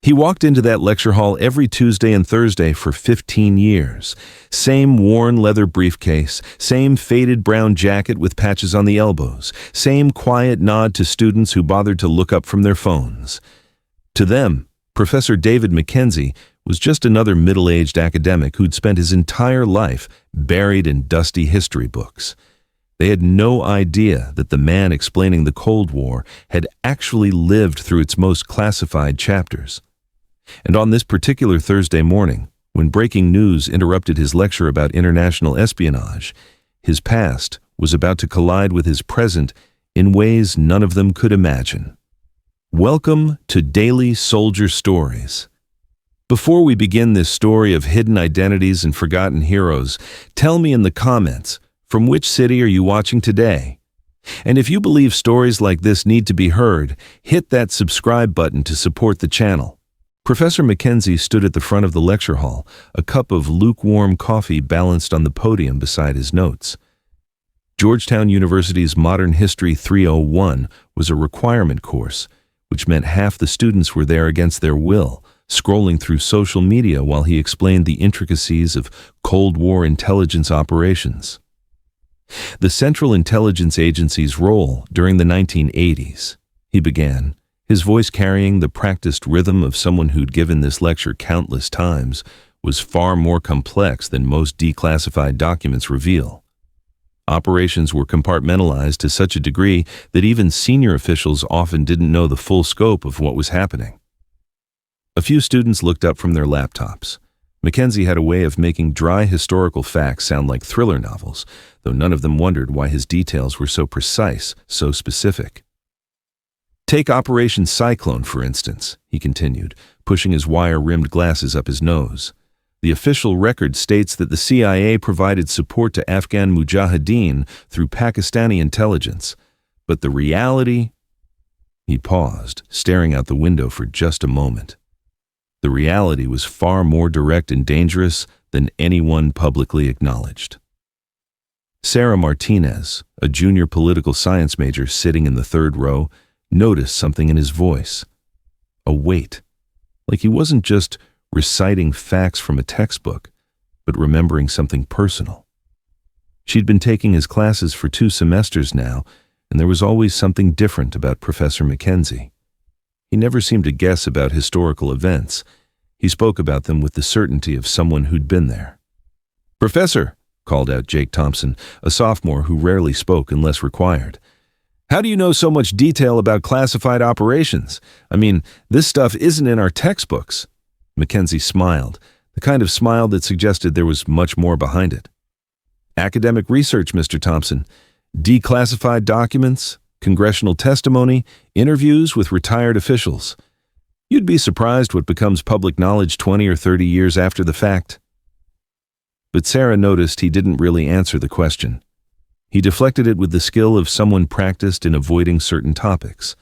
He walked into that lecture hall every Tuesday and Thursday for 15 years. Same worn leather briefcase, same faded brown jacket with patches on the elbows, same quiet nod to students who bothered to look up from their phones. To them, Professor David McKenzie was just another middle-aged academic who'd spent his entire life buried in dusty history books. They had no idea that the man explaining the Cold War had actually lived through its most classified chapters. And on this particular Thursday morning, when breaking news interrupted his lecture about international espionage, his past was about to collide with his present in ways none of them could imagine. Welcome to Daily Soldier Stories. Before we begin this story of hidden identities and forgotten heroes, tell me in the comments, from which city are you watching today? And if you believe stories like this need to be heard, hit that subscribe button to support the channel. Professor McKenzie stood at the front of the lecture hall, a cup of lukewarm coffee balanced on the podium beside his notes. Georgetown University's Modern History 301 was a requirement course, which meant half the students were there against their will, scrolling through social media while he explained the intricacies of Cold War intelligence operations. The Central Intelligence Agency's role during the 1980s, he began, his voice carrying the practiced rhythm of someone who'd given this lecture countless times, was far more complex than most declassified documents reveal. Operations were compartmentalized to such a degree that even senior officials often didn't know the full scope of what was happening. A few students looked up from their laptops. McKenzie had a way of making dry historical facts sound like thriller novels, though none of them wondered why his details were so precise, so specific. Take Operation Cyclone, for instance, he continued, pushing his wire-rimmed glasses up his nose. The official record states that the CIA provided support to Afghan mujahideen through Pakistani intelligence. But the reality? He paused, staring out the window for just a moment. The reality was far more direct and dangerous than anyone publicly acknowledged. Sarah Martinez, a junior political science major sitting in the third row, noticed something in his voice. A weight, like he wasn't just reciting facts from a textbook, but remembering something personal. She'd been taking his classes for 2 semesters now, and there was always something different about Professor McKenzie. He never seemed to guess about historical events. He spoke about them with the certainty of someone who'd been there. "Professor," called out Jake Thompson, a sophomore who rarely spoke unless required. "How do you know so much detail about classified operations? I mean, this stuff isn't in our textbooks." McKenzie smiled, the kind of smile that suggested there was much more behind it. "Academic research, Mr. Thompson. Declassified documents, congressional testimony, interviews with retired officials. You'd be surprised what becomes public knowledge 20 or 30 years after the fact." But Sarah noticed he didn't really answer the question. He deflected it with the skill of someone practiced in avoiding certain topics.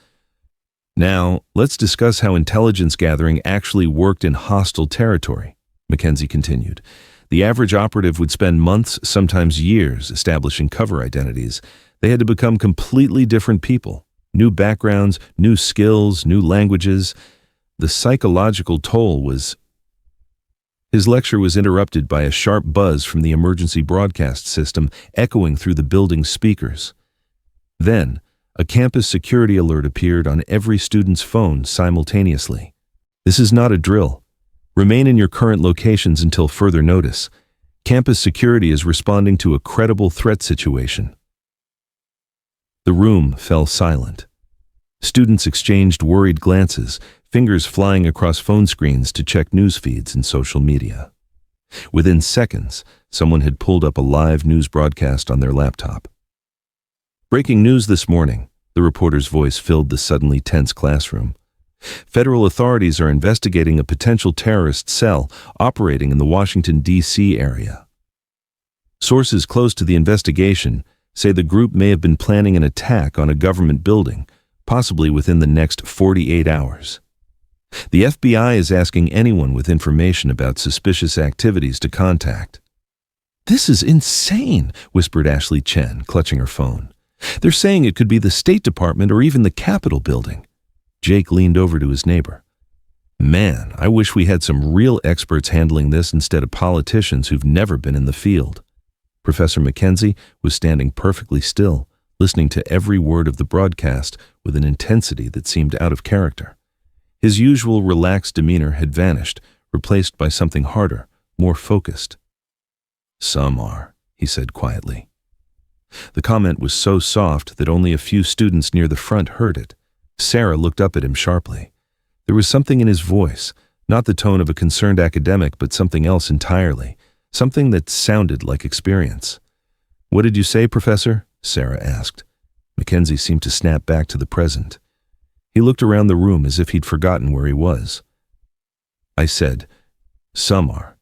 "Now, let's discuss how intelligence gathering actually worked in hostile territory," McKenzie continued. "The average operative would spend months, sometimes years, establishing cover identities. They had to become completely different people. New backgrounds, new skills, new languages. The psychological toll was..." His lecture was interrupted by a sharp buzz from the emergency broadcast system echoing through the building's speakers. Then, a campus security alert appeared on every student's phone simultaneously. "This is not a drill. Remain in your current locations until further notice. Campus security is responding to a credible threat situation." The room fell silent. Students exchanged worried glances, fingers flying across phone screens to check news feeds and social media. Within seconds, someone had pulled up a live news broadcast on their laptop. "Breaking news this morning," the reporter's voice filled the suddenly tense classroom. "Federal authorities are investigating a potential terrorist cell operating in the Washington, D.C. area. Sources close to the investigation say the group may have been planning an attack on a government building, possibly within the next 48 hours. The FBI is asking anyone with information about suspicious activities to contact." "This is insane," whispered Ashley Chen, clutching her phone. "They're saying it could be the State Department or even the Capitol building." Jake leaned over to his neighbor. Man, I wish we had some real experts handling this instead of politicians who've never been in the field. Professor McKenzie was standing perfectly still, listening to every word of the broadcast with an intensity that seemed out of character. His usual relaxed demeanor had vanished, replaced by something harder, more focused. "Some are," he said quietly. The comment was so soft that only a few students near the front heard it. Sarah looked up at him sharply. There was something in his voice, not the tone of a concerned academic, but something else entirely, something that sounded like experience. "What did you say, Professor?" Sarah asked. McKenzie seemed to snap back to the present. He looked around the room as if he'd forgotten where he was. "I said, some are.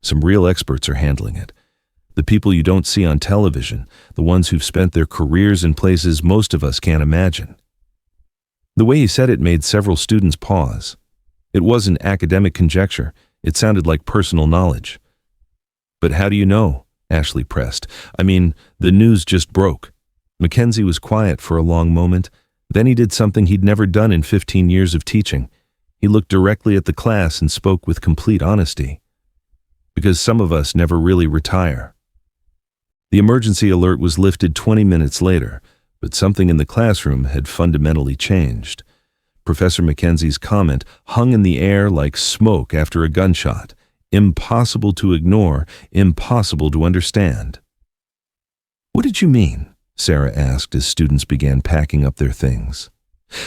Some real experts are handling it. The people you don't see on television, the ones who've spent their careers in places most of us can't imagine." The way he said it made several students pause. It wasn't academic conjecture. It sounded like personal knowledge. "But how do you know?" Ashley pressed. "I mean, the news just broke." McKenzie was quiet for a long moment. Then he did something he'd never done in 15 years of teaching. He looked directly at the class and spoke with complete honesty. "Because some of us never really retire." The emergency alert was lifted 20 minutes later, but something in the classroom had fundamentally changed. Professor McKenzie's comment hung in the air like smoke after a gunshot. Impossible to ignore, impossible to understand. "What did you mean?" Sarah asked as students began packing up their things.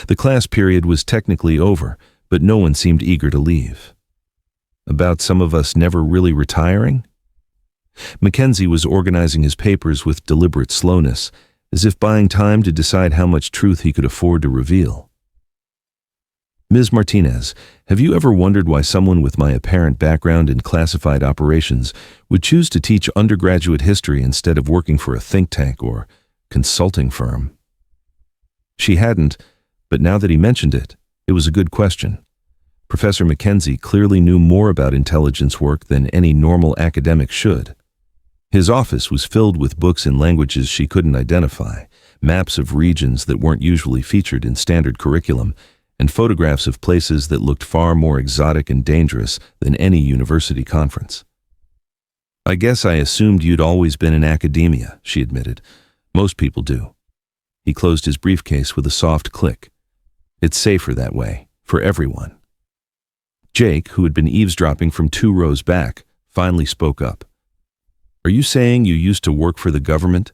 The class period was technically over, but no one seemed eager to leave. "About some of us never really retiring?" McKenzie was organizing his papers with deliberate slowness, as if buying time to decide how much truth he could afford to reveal. "Ms. Martinez, have you ever wondered why someone with my apparent background in classified operations would choose to teach undergraduate history instead of working for a think tank or consulting firm?" She hadn't, but now that he mentioned it, it was a good question. Professor McKenzie clearly knew more about intelligence work than any normal academic should. His office was filled with books in languages she couldn't identify, maps of regions that weren't usually featured in standard curriculum, and photographs of places that looked far more exotic and dangerous than any university conference. "I guess I assumed you'd always been in academia," she admitted. "Most people do." He closed his briefcase with a soft click. "It's safer that way, for everyone." Jake, who had been eavesdropping from 2 rows back, finally spoke up. "Are you saying you used to work for the government?"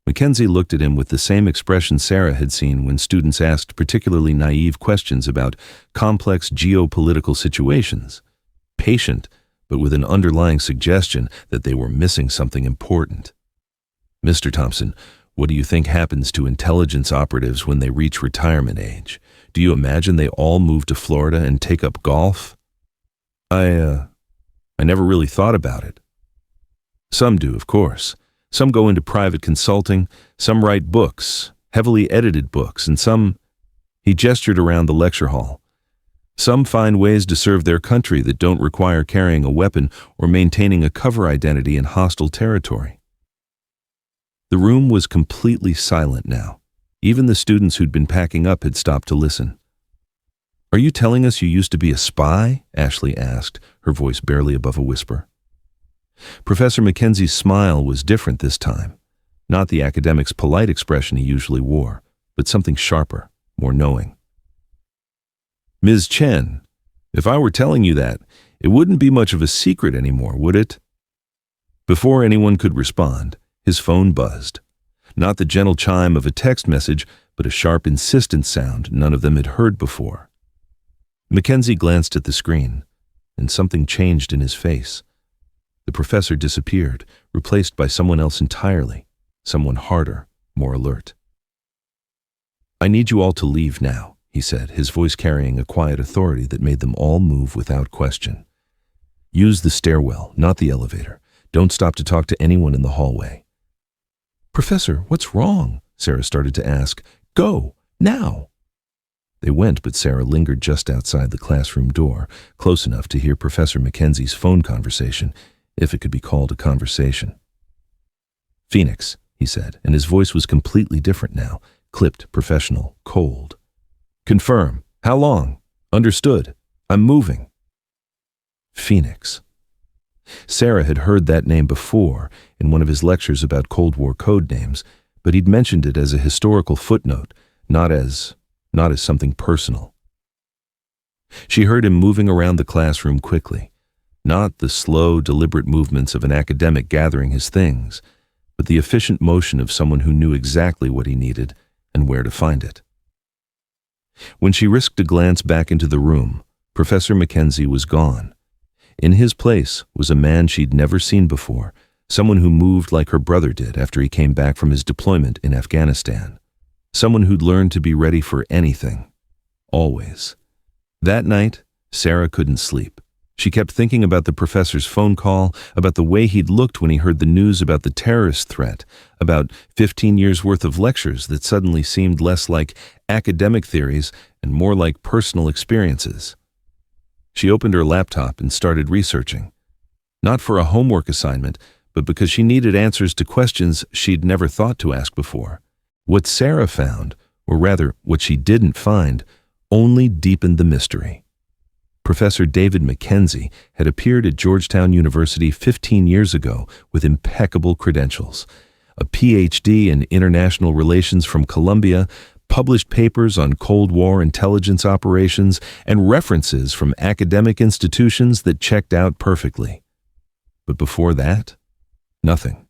McKenzie looked at him with the same expression Sarah had seen when students asked particularly naive questions about complex geopolitical situations. Patient, but with an underlying suggestion that they were missing something important. "Mr. Thompson, what do you think happens to intelligence operatives when they reach retirement age? Do you imagine they all move to Florida and take up golf?" I never really thought about it." "Some do, of course. Some go into private consulting, some write books, heavily edited books, and some—" He gestured around the lecture hall. "Some find ways to serve their country that don't require carrying a weapon or maintaining a cover identity in hostile territory." The room was completely silent now. Even the students who'd been packing up had stopped to listen. "Are you telling us you used to be a spy?" Ashley asked, her voice barely above a whisper. Professor McKenzie's smile was different this time. Not the academic's polite expression he usually wore, but something sharper, more knowing. "Ms. Chen, if I were telling you that, it wouldn't be much of a secret anymore, would it?" Before anyone could respond, his phone buzzed. Not the gentle chime of a text message, but a sharp, insistent sound none of them had heard before. McKenzie glanced at the screen, and something changed in his face. The professor disappeared, replaced by someone else entirely, someone harder, more alert. "I need you all to leave now," he said, his voice carrying a quiet authority that made them all move without question. "Use the stairwell, not the elevator. Don't stop to talk to anyone in the hallway." "Professor, what's wrong?" Sarah started to ask. "Go, now." They went, but Sarah lingered just outside the classroom door, close enough to hear Professor McKenzie's phone conversation, if it could be called a conversation. "Phoenix," he said, and his voice was completely different now, clipped, professional, cold. "Confirm. How long? Understood. I'm moving. Phoenix. Sarah had heard that name before in one of his lectures about Cold War code names, but he'd mentioned it as a historical footnote, not as something personal. She heard him moving around the classroom quickly, not the slow, deliberate movements of an academic gathering his things, but the efficient motion of someone who knew exactly what he needed and where to find it. When she risked a glance back into the room, Professor McKenzie was gone. In his place was a man she'd never seen before, someone who moved like her brother did after he came back from his deployment in Afghanistan. Someone who'd learned to be ready for anything. Always. That night, Sarah couldn't sleep. She kept thinking about the professor's phone call, about the way he'd looked when he heard the news about the terrorist threat, about 15 years' worth of lectures that suddenly seemed less like academic theories and more like personal experiences. She opened her laptop and started researching. Not for a homework assignment, but because she needed answers to questions she'd never thought to ask before. What Sarah found, or rather what she didn't find, only deepened the mystery. Professor David McKenzie had appeared at Georgetown University 15 years ago with impeccable credentials. A PhD in international relations from Columbia, published papers on Cold War intelligence operations, and references from academic institutions that checked out perfectly. But before that, nothing.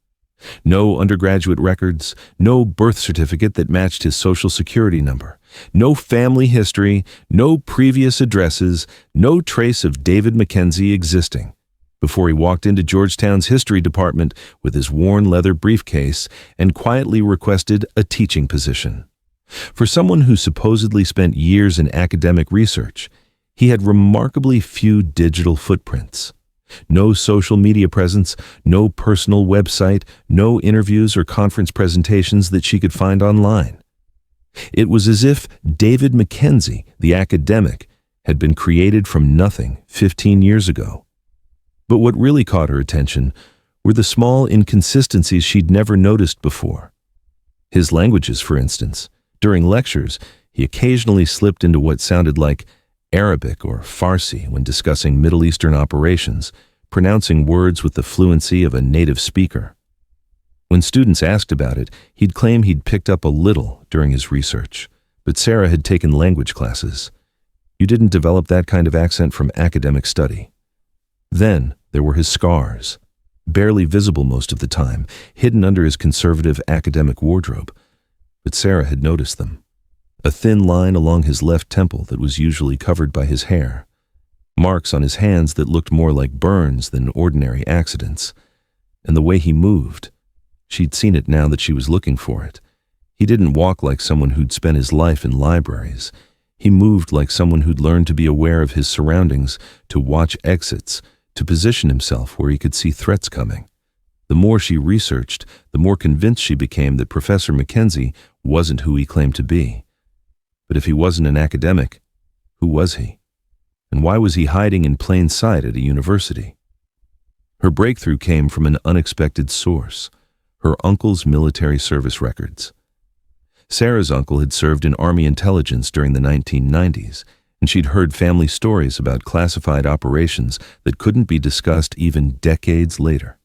No undergraduate records, no birth certificate that matched his social security number, no family history, no previous addresses, no trace of David McKenzie existing, before he walked into Georgetown's history department with his worn leather briefcase and quietly requested a teaching position. For someone who supposedly spent years in academic research, he had remarkably few digital footprints. No social media presence, no personal website, no interviews or conference presentations that she could find online. It was as if David McKenzie, the academic, had been created from nothing 15 years ago. But what really caught her attention were the small inconsistencies she'd never noticed before. His languages, for instance. During lectures, he occasionally slipped into what sounded like Arabic or Farsi when discussing Middle Eastern operations, pronouncing words with the fluency of a native speaker. When students asked about it, he'd claim he'd picked up a little during his research, but Sarah had taken language classes. You didn't develop that kind of accent from academic study. Then there were his scars, barely visible most of the time, hidden under his conservative academic wardrobe, but Sarah had noticed them. A thin line along his left temple that was usually covered by his hair. Marks on his hands that looked more like burns than ordinary accidents. And the way he moved. She'd seen it now that she was looking for it. He didn't walk like someone who'd spent his life in libraries. He moved like someone who'd learned to be aware of his surroundings, to watch exits, to position himself where he could see threats coming. The more she researched, the more convinced she became that Professor McKenzie wasn't who he claimed to be. But if he wasn't an academic, who was he? And why was he hiding in plain sight at a university? Her breakthrough came from an unexpected source, her uncle's military service records. Sarah's uncle had served in Army intelligence during the 1990s, and she'd heard family stories about classified operations that couldn't be discussed even decades later.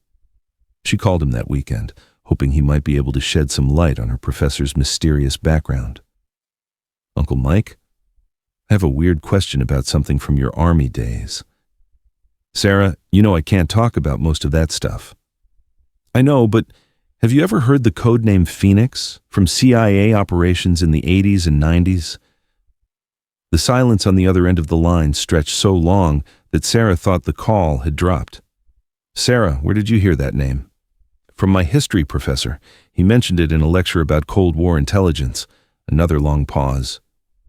She called him that weekend, hoping he might be able to shed some light on her professor's mysterious background. "Uncle Mike, I have a weird question about something from your Army days." "Sarah, you know I can't talk about most of that stuff." "I know, but have you ever heard the codename Phoenix from CIA operations in the 80s and 90s? The silence on the other end of the line stretched so long that Sarah thought the call had dropped. "Sarah, where did you hear that name?" "From my history professor. He mentioned it in a lecture about Cold War intelligence." Another long pause.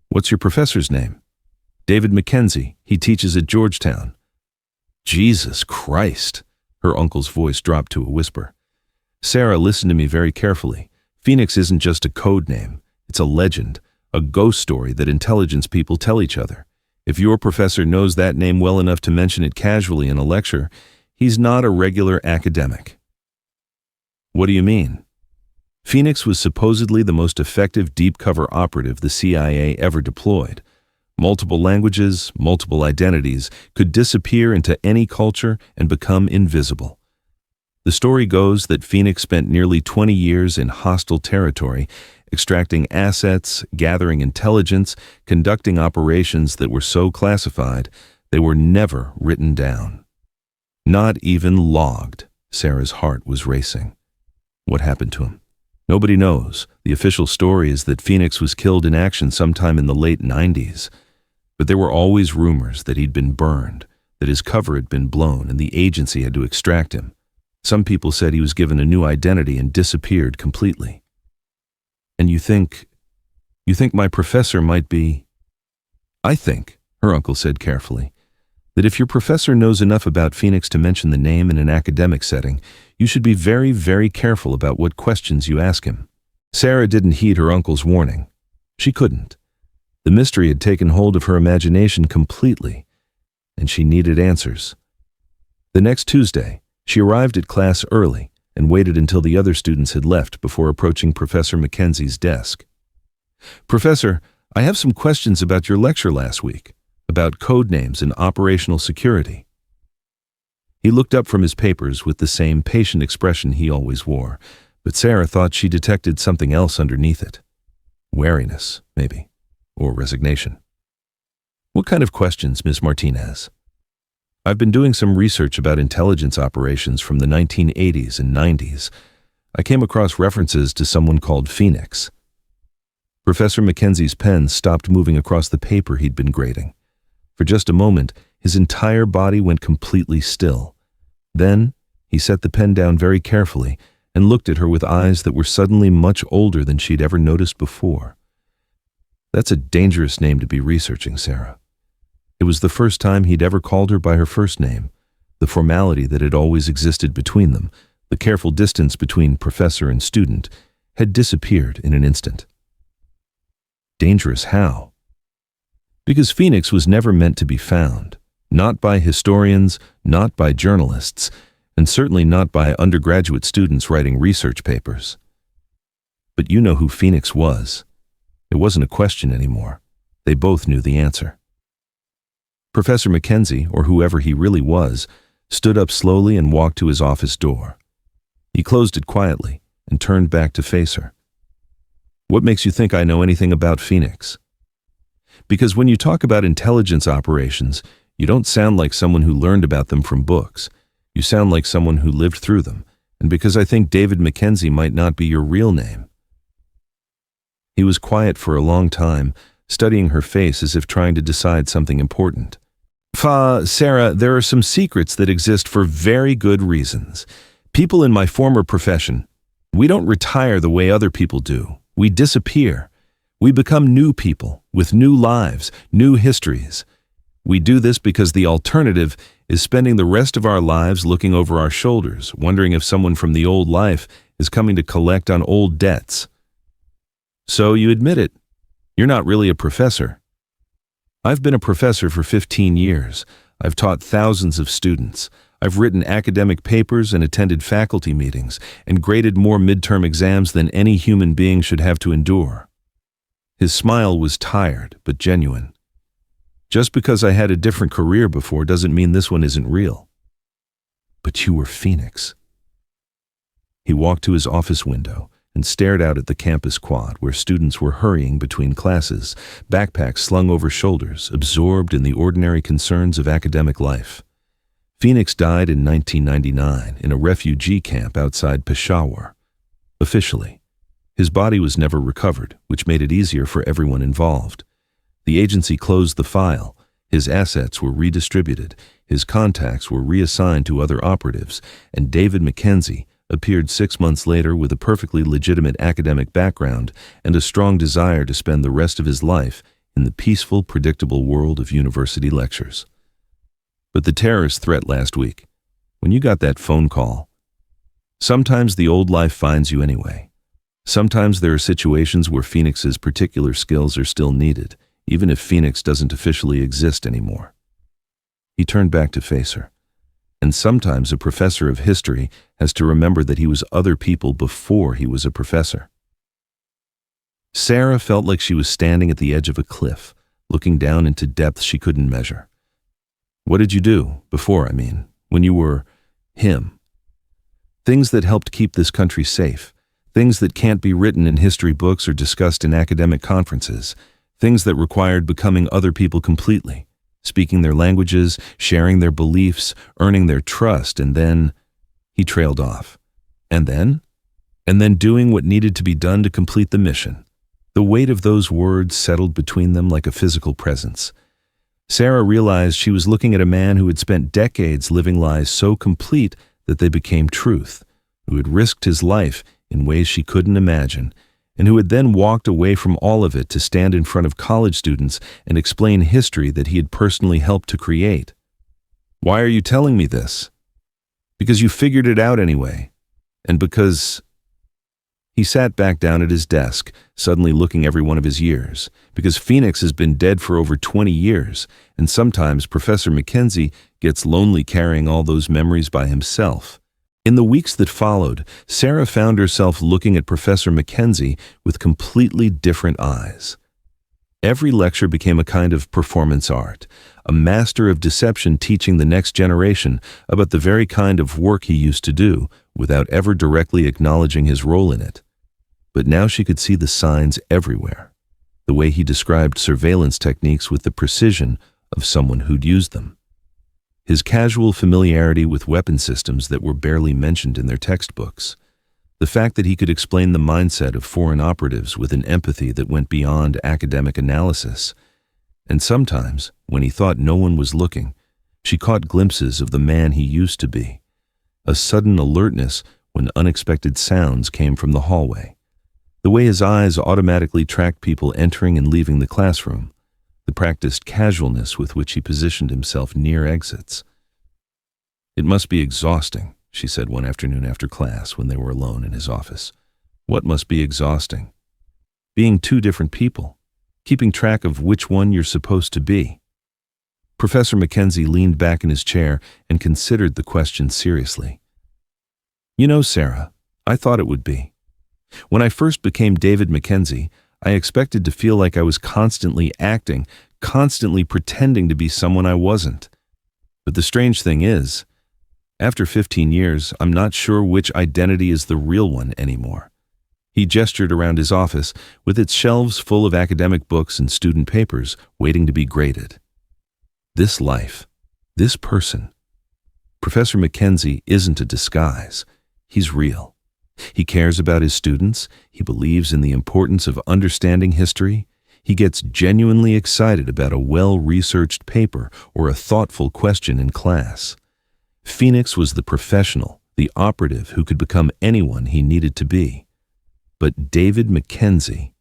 "What's your professor's name?" "David McKenzie. He teaches at Georgetown." "Jesus Christ!" Her uncle's voice dropped to a whisper. "Sarah, listen to me very carefully. Phoenix isn't just a code name. It's a legend, a ghost story that intelligence people tell each other. If your professor knows that name well enough to mention it casually in a lecture, he's not a regular academic." "What do you mean?" Phoenix was supposedly the most effective deep-cover operative the CIA ever deployed, Multiple languages, multiple identities could disappear into any culture and become invisible. The story goes that Phoenix spent nearly 20 years in hostile territory, extracting assets, gathering intelligence, conducting operations that were so classified they were never written down. Not even logged. Sarah's heart was racing. What happened to him? Nobody knows. The official story is that Phoenix was killed in action sometime in the late 90s. But there were always rumors that he'd been burned, that his cover had been blown and the agency had to extract him. Some people said he was given a new identity and disappeared completely. And you think my professor might be... I think, her uncle said carefully, that if your professor knows enough about Phoenix to mention the name in an academic setting, you should be very, very careful about what questions you ask him. Sarah didn't heed her uncle's warning. She couldn't. The mystery had taken hold of her imagination completely, and she needed answers. The next Tuesday, she arrived at class early and waited until the other students had left before approaching Professor McKenzie's desk. "Professor, I have some questions about your lecture last week, about code names and operational security." He looked up from his papers with the same patient expression he always wore, but Sarah thought she detected something else underneath it. Wariness, maybe, or resignation. "What kind of questions, Ms. Martinez?" "I've been doing some research about intelligence operations from the 1980s and 90s. I came across references to someone called Phoenix." Professor McKenzie's pen stopped moving across the paper he'd been grading. For just a moment, his entire body went completely still. Then, he set the pen down very carefully and looked at her with eyes that were suddenly much older than she'd ever noticed before. "That's a dangerous name to be researching, Sarah." It was the first time he'd ever called her by her first name. The formality that had always existed between them, the careful distance between professor and student, had disappeared in an instant. Dangerous how? Because Phoenix was never meant to be found, not by historians, not by journalists, and certainly not by undergraduate students writing research papers. But you know who Phoenix was. It wasn't a question anymore. They both knew the answer. Professor McKenzie, or whoever he really was, stood up slowly and walked to his office door. He closed it quietly and turned back to face her. "What makes you think I know anything about Phoenix?" "Because when you talk about intelligence operations, you don't sound like someone who learned about them from books. You sound like someone who lived through them, and because I think David McKenzie might not be your real name." He was quiet for a long time, studying her face as if trying to decide something important. Sarah, there are some secrets that exist for very good reasons. People in my former profession, we don't retire the way other people do. We disappear. We become new people with new lives, new histories. We do this because the alternative is spending the rest of our lives looking over our shoulders, wondering if someone from the old life is coming to collect on old debts. So you admit it. You're not really a professor. I've been a professor for 15 years. I've taught thousands of students. I've written academic papers and attended faculty meetings and graded more midterm exams than any human being should have to endure. His smile was tired but genuine. Just because I had a different career before doesn't mean this one isn't real. But you were Phoenix. He walked to his office window and stared out at the campus quad where students were hurrying between classes, backpacks slung over shoulders, absorbed in the ordinary concerns of academic life. Phoenix died in 1999 in a refugee camp outside Peshawar. Officially, his body was never recovered, which made it easier for everyone involved. The agency closed the file, his assets were redistributed, his contacts were reassigned to other operatives, and David McKenzie appeared 6 months later with a perfectly legitimate academic background and a strong desire to spend the rest of his life in the peaceful, predictable world of university lectures. But the terrorist threat last week, when you got that phone call, sometimes the old life finds you anyway. Sometimes there are situations where Phoenix's particular skills are still needed, even if Phoenix doesn't officially exist anymore. He turned back to face her. And sometimes a professor of history has to remember that he was other people before he was a professor. Sarah felt like she was standing at the edge of a cliff, looking down into depths she couldn't measure. What did you do before, when you were him? Things that helped keep this country safe. Things that can't be written in history books or discussed in academic conferences. Things that required becoming other people completely, speaking their languages, sharing their beliefs, earning their trust, and then he trailed off. And then doing what needed to be done to complete the mission. The weight of those words settled between them like a physical presence. Sarah realized she was looking at a man who had spent decades living lies so complete that they became truth, who had risked his life in ways she couldn't imagine, and who had then walked away from all of it to stand in front of college students and explain history that he had personally helped to create. Why are you telling me this? Because you figured it out anyway, and because... He sat back down at his desk, suddenly looking every one of his years, because Phoenix has been dead for over 20 years, and sometimes Professor McKenzie gets lonely carrying all those memories by himself. In the weeks that followed, Sarah found herself looking at Professor McKenzie with completely different eyes. Every lecture became a kind of performance art, a master of deception teaching the next generation about the very kind of work he used to do, without ever directly acknowledging his role in it. But now she could see the signs everywhere, the way he described surveillance techniques with the precision of someone who'd used them. His casual familiarity with weapon systems that were barely mentioned in their textbooks. The fact that he could explain the mindset of foreign operatives with an empathy that went beyond academic analysis. And sometimes, when he thought no one was looking, she caught glimpses of the man he used to be. A sudden alertness when unexpected sounds came from the hallway. The way his eyes automatically tracked people entering and leaving the classroom. The practiced casualness with which he positioned himself near exits. "It must be exhausting," she said one afternoon after class when they were alone in his office. "What must be exhausting? Being two different people, keeping track of which one you're supposed to be." Professor McKenzie leaned back in his chair and considered the question seriously. "You know, Sarah, I thought it would be. When I first became David McKenzie, I expected to feel like I was constantly acting, constantly pretending to be someone I wasn't. But the strange thing is, after 15 years, I'm not sure which identity is the real one anymore." He gestured around his office, with its shelves full of academic books and student papers waiting to be graded. This life, this person, Professor McKenzie isn't a disguise. He's real. He cares about his students. He believes in the importance of understanding history. He gets genuinely excited about a well-researched paper or a thoughtful question in class. Phoenix was the professional, the operative who could become anyone he needed to be. But David McKenzie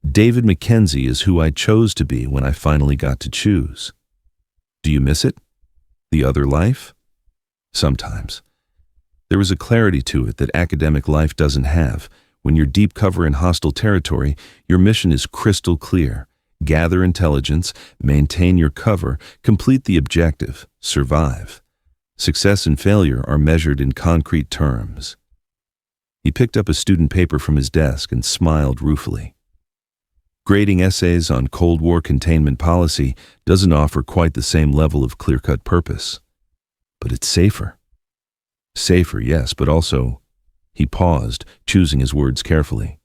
is who I chose to be when I finally got to choose. Do you miss it? The other life? Sometimes. There is a clarity to it that academic life doesn't have. When you're deep cover in hostile territory, your mission is crystal clear. Gather intelligence, maintain your cover, complete the objective, survive. Success and failure are measured in concrete terms. He picked up a student paper from his desk and smiled ruefully. Grading essays on Cold War containment policy doesn't offer quite the same level of clear-cut purpose. But it's safer. Safer, yes, but also, he paused, choosing his words carefully.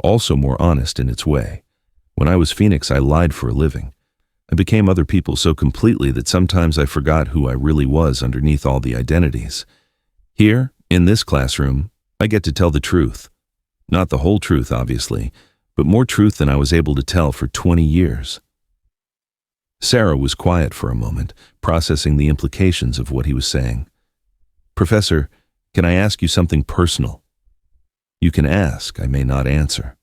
Also more honest in its way. When I was Phoenix, I lied for a living. I became other people so completely that sometimes I forgot who I really was underneath all the identities. Here, in this classroom, I get to tell the truth. Not the whole truth, obviously, but more truth than I was able to tell for 20 years. Sarah was quiet for a moment, processing the implications of what he was saying. "Professor, can I ask you something personal?" "You can ask, I may not answer."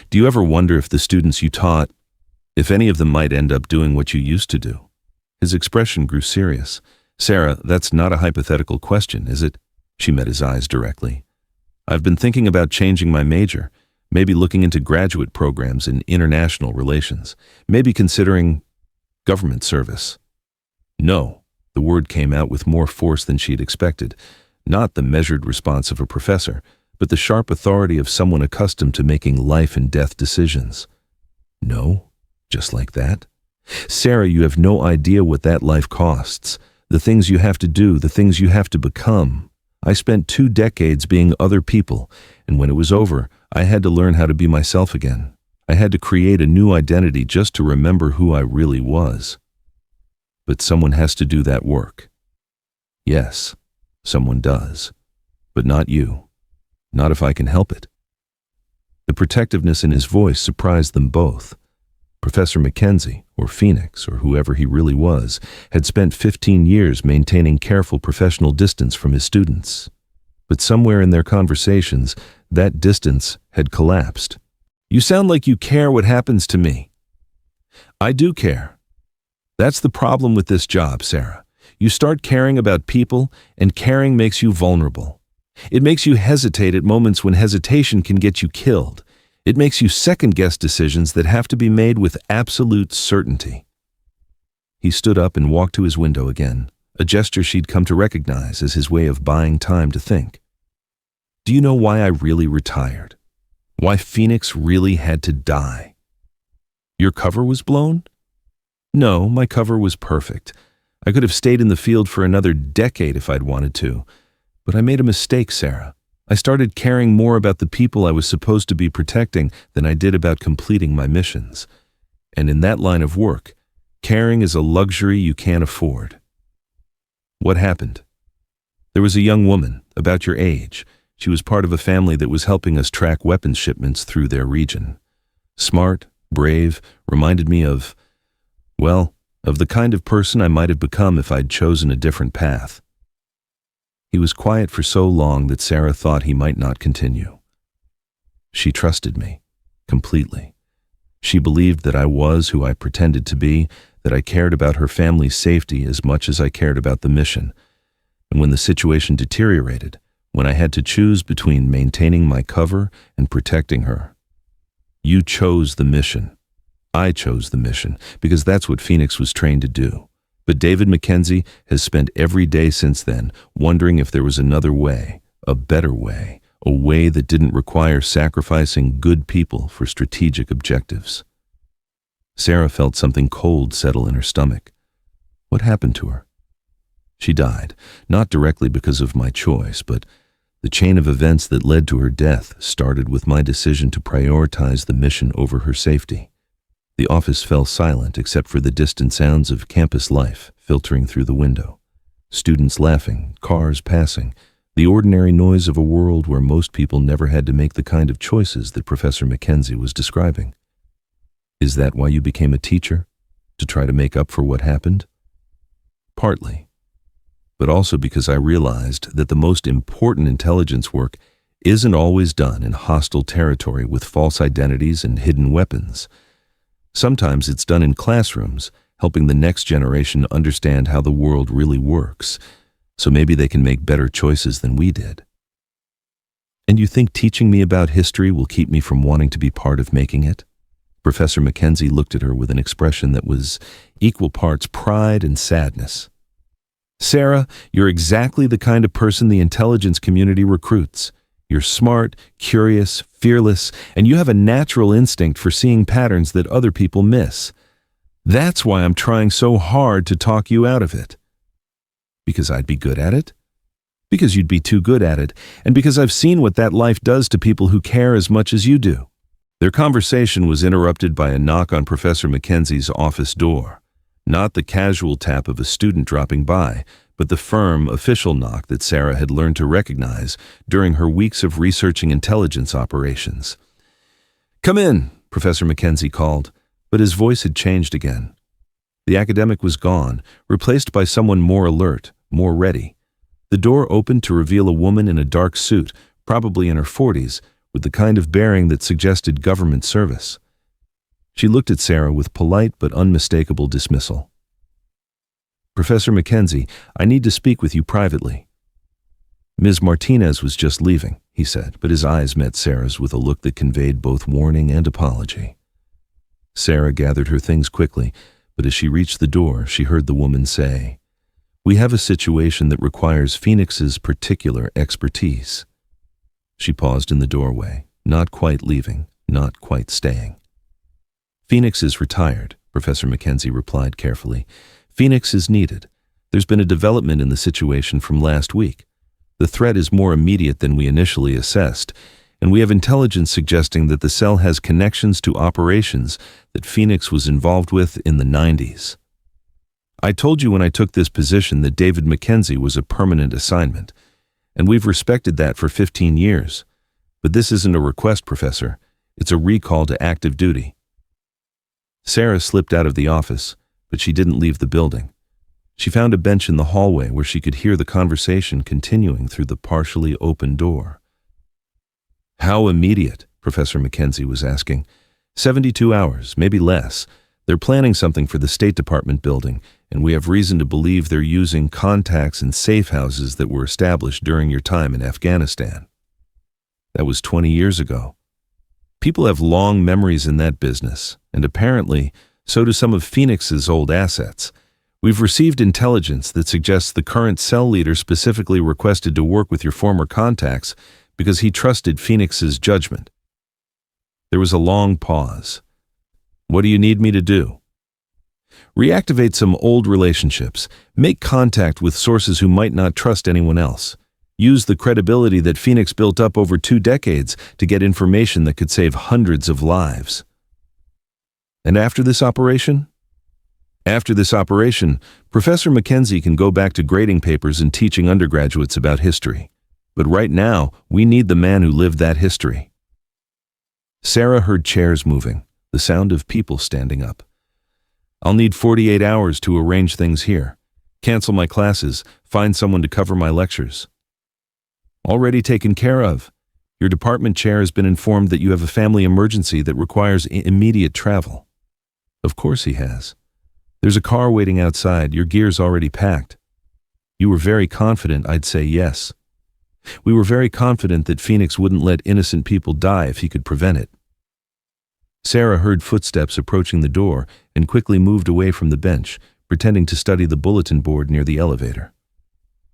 "Do you ever wonder if the students you taught, if any of them might end up doing what you used to do?" His expression grew serious. "Sarah, that's not a hypothetical question, is it?" She met his eyes directly. "I've been thinking about changing my major, maybe looking into graduate programs in international relations, maybe considering government service." "No." The word came out with more force than she had expected, not the measured response of a professor, but the sharp authority of someone accustomed to making life and death decisions. "No?" Just like that? Sarah, you have no idea what that life costs. The things you have to do, the things you have to become. I spent 2 decades being other people, and when it was over, I had to learn how to be myself again. I had to create a new identity just to remember who I really was. But someone has to do that work. Yes, someone does. But not you. Not if I can help it. The protectiveness in his voice surprised them both. Professor McKenzie, or Phoenix, or whoever he really was, had spent 15 years maintaining careful professional distance from his students. But somewhere in their conversations, that distance had collapsed. You sound like you care what happens to me. I do care. That's the problem with this job, Sarah. You start caring about people, and caring makes you vulnerable. It makes you hesitate at moments when hesitation can get you killed. It makes you second-guess decisions that have to be made with absolute certainty. He stood up and walked to his window again, a gesture she'd come to recognize as his way of buying time to think. Do you know why I really retired? Why Phoenix really had to die? Your cover was blown? No, my cover was perfect. I could have stayed in the field for another decade if I'd wanted to. But I made a mistake, Sarah. I started caring more about the people I was supposed to be protecting than I did about completing my missions. And in that line of work, caring is a luxury you can't afford. What happened? There was a young woman, about your age. She was part of a family that was helping us track weapons shipments through their region. Smart, brave, reminded me of the kind of person I might have become if I'd chosen a different path. He was quiet for so long that Sarah thought he might not continue. She trusted me, completely. She believed that I was who I pretended to be, that I cared about her family's safety as much as I cared about the mission. And when the situation deteriorated, when I had to choose between maintaining my cover and protecting her, you chose the mission. I chose the mission, because that's what Phoenix was trained to do. But David McKenzie has spent every day since then wondering if there was another way, a better way, a way that didn't require sacrificing good people for strategic objectives. Sarah felt something cold settle in her stomach. What happened to her? She died, not directly because of my choice, but the chain of events that led to her death started with my decision to prioritize the mission over her safety. The office fell silent except for the distant sounds of campus life filtering through the window. Students laughing, cars passing, the ordinary noise of a world where most people never had to make the kind of choices that Professor McKenzie was describing. Is that why you became a teacher? To try to make up for what happened? Partly. But also because I realized that the most important intelligence work isn't always done in hostile territory with false identities and hidden weapons. Sometimes it's done in classrooms, helping the next generation understand how the world really works, so maybe they can make better choices than we did. And you think teaching me about history will keep me from wanting to be part of making it? Professor McKenzie looked at her with an expression that was equal parts pride and sadness. Sarah, you're exactly the kind of person the intelligence community recruits. You're smart, curious, fearless, and you have a natural instinct for seeing patterns that other people miss. That's why I'm trying so hard to talk you out of it. Because I'd be good at it? Because you'd be too good at it, and because I've seen what that life does to people who care as much as you do. Their conversation was interrupted by a knock on Professor McKenzie's office door. Not the casual tap of a student dropping by, but the firm, official knock that Sarah had learned to recognize during her weeks of researching intelligence operations. Come in, Professor McKenzie called, but his voice had changed again. The academic was gone, replaced by someone more alert, more ready. The door opened to reveal a woman in a dark suit, probably in her 40s, with the kind of bearing that suggested government service. She looked at Sarah with polite but unmistakable dismissal. Professor McKenzie, I need to speak with you privately. Ms. Martinez was just leaving, he said, but his eyes met Sarah's with a look that conveyed both warning and apology. Sarah gathered her things quickly, but as she reached the door, she heard the woman say, "We have a situation that requires Phoenix's particular expertise." She paused in the doorway, not quite leaving, not quite staying. Phoenix is retired, Professor McKenzie replied carefully. Phoenix is needed. There's been a development in the situation from last week. The threat is more immediate than we initially assessed, and we have intelligence suggesting that the cell has connections to operations that Phoenix was involved with in the 90s. I told you when I took this position that David McKenzie was a permanent assignment, and we've respected that for 15 years. But this isn't a request, Professor. It's a recall to active duty. Sarah slipped out of the office, but she didn't leave the building. She found a bench in the hallway where she could hear the conversation continuing through the partially open door. How immediate? Professor McKenzie was asking. 72 hours, maybe less. They're planning something for the State Department building, and we have reason to believe they're using contacts and safe houses that were established during your time in Afghanistan. That was 20 years ago. People have long memories in that business, and apparently, so do some of Phoenix's old assets. We've received intelligence that suggests the current cell leader specifically requested to work with your former contacts because he trusted Phoenix's judgment. There was a long pause. What do you need me to do? Reactivate some old relationships. Make contact with sources who might not trust anyone else. Use the credibility that Phoenix built up over 2 decades to get information that could save hundreds of lives. And after this operation? After this operation, Professor McKenzie can go back to grading papers and teaching undergraduates about history. But right now, we need the man who lived that history. Sarah heard chairs moving, the sound of people standing up. I'll need 48 hours to arrange things here. Cancel my classes, find someone to cover my lectures. Already taken care of. Your department chair has been informed that you have a family emergency that requires immediate travel. Of course he has. There's a car waiting outside, your gear's already packed. You were very confident I'd say yes. We were very confident that Phoenix wouldn't let innocent people die if he could prevent it. Sarah heard footsteps approaching the door and quickly moved away from the bench, pretending to study the bulletin board near the elevator.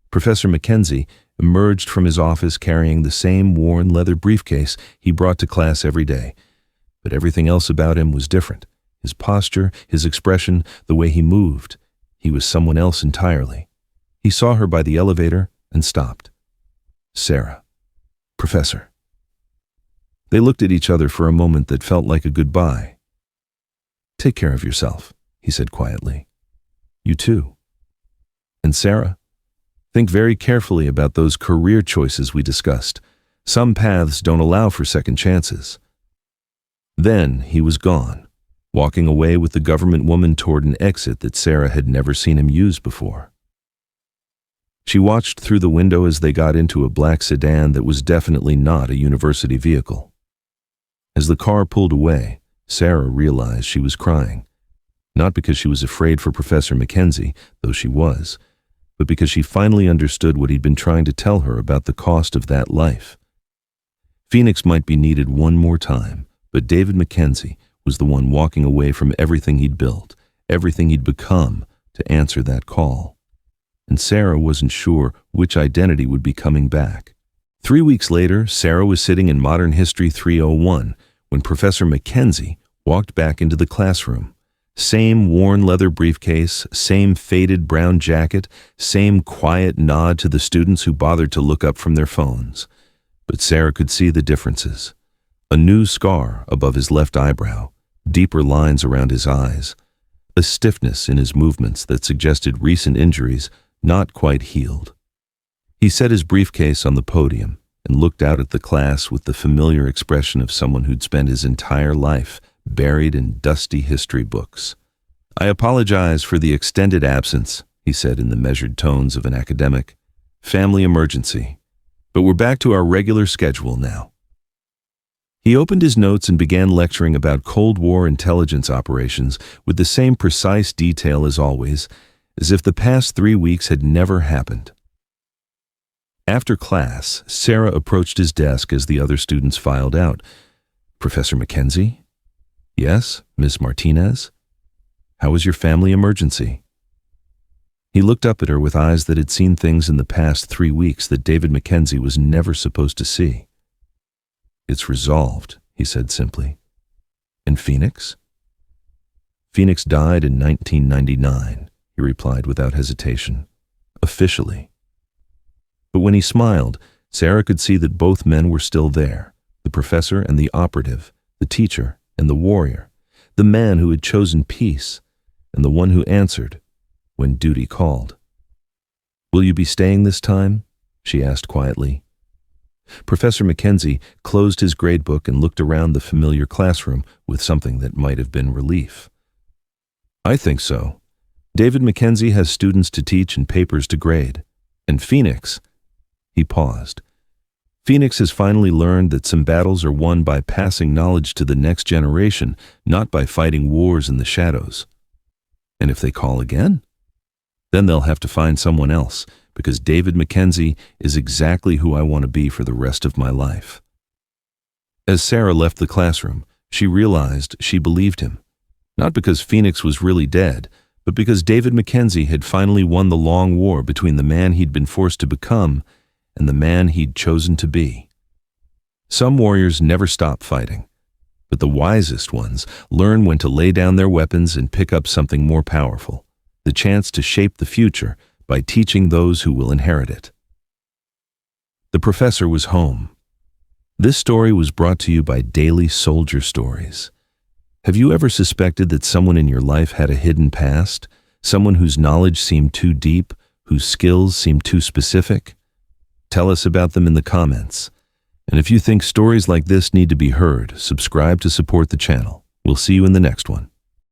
Professor McKenzie emerged from his office carrying the same worn leather briefcase he brought to class every day, but everything else about him was different. His posture, his expression, the way he moved. He was someone else entirely. He saw her by the elevator and stopped. Sarah. Professor. They looked at each other for a moment that felt like a goodbye. Take care of yourself, he said quietly. You too. And Sarah, think very carefully about those career choices we discussed. Some paths don't allow for second chances. Then he was gone, walking away with the government woman toward an exit that Sarah had never seen him use before. She watched through the window as they got into a black sedan that was definitely not a university vehicle. As the car pulled away, Sarah realized she was crying, not because she was afraid for Professor McKenzie, though she was, but because she finally understood what he'd been trying to tell her about the cost of that life. Phoenix might be needed one more time, but David McKenzie was the one walking away from everything he'd built, everything he'd become, to answer that call. And Sarah wasn't sure which identity would be coming back. 3 weeks later, Sarah was sitting in Modern History 301 when Professor McKenzie walked back into the classroom. Same worn leather briefcase, same faded brown jacket, same quiet nod to the students who bothered to look up from their phones. But Sarah could see the differences. A new scar above his left eyebrow, deeper lines around his eyes, a stiffness in his movements that suggested recent injuries not quite healed. He set his briefcase on the podium and looked out at the class with the familiar expression of someone who'd spent his entire life buried in dusty history books. I apologize for the extended absence, he said in the measured tones of an academic. Family emergency. But we're back to our regular schedule now. He opened his notes and began lecturing about Cold War intelligence operations with the same precise detail as always, as if the past 3 weeks had never happened. After class, Sarah approached his desk as the other students filed out. Professor McKenzie? Yes, Miss Martinez? How was your family emergency? He looked up at her with eyes that had seen things in the past 3 weeks that David McKenzie was never supposed to see. It's resolved, he said simply. And Phoenix? Phoenix died in 1999, he replied without hesitation. Officially. But when he smiled, Sarah could see that both men were still there, the professor and the operative, the teacher and the warrior, the man who had chosen peace, and the one who answered when duty called. "Will you be staying this time?" she asked quietly. Professor McKenzie closed his gradebook and looked around the familiar classroom with something that might have been relief. "I think so. David McKenzie has students to teach and papers to grade. And Phoenix..." He paused. "Phoenix has finally learned that some battles are won by passing knowledge to the next generation, not by fighting wars in the shadows. And if they call again? Then they'll have to find someone else, because David McKenzie is exactly who I want to be for the rest of my life." As Sarah left the classroom, she realized she believed him. Not because Phoenix was really dead, but because David McKenzie had finally won the long war between the man he'd been forced to become and the man he'd chosen to be. Some warriors never stop fighting, but the wisest ones learn when to lay down their weapons and pick up something more powerful, the chance to shape the future by teaching those who will inherit it. The professor was home. This story was brought to you by Daily Soldier Stories. Have you ever suspected that someone in your life had a hidden past? Someone whose knowledge seemed too deep, whose skills seemed too specific? Tell us about them in the comments. And if you think stories like this need to be heard, subscribe to support the channel. We'll see you in the next one.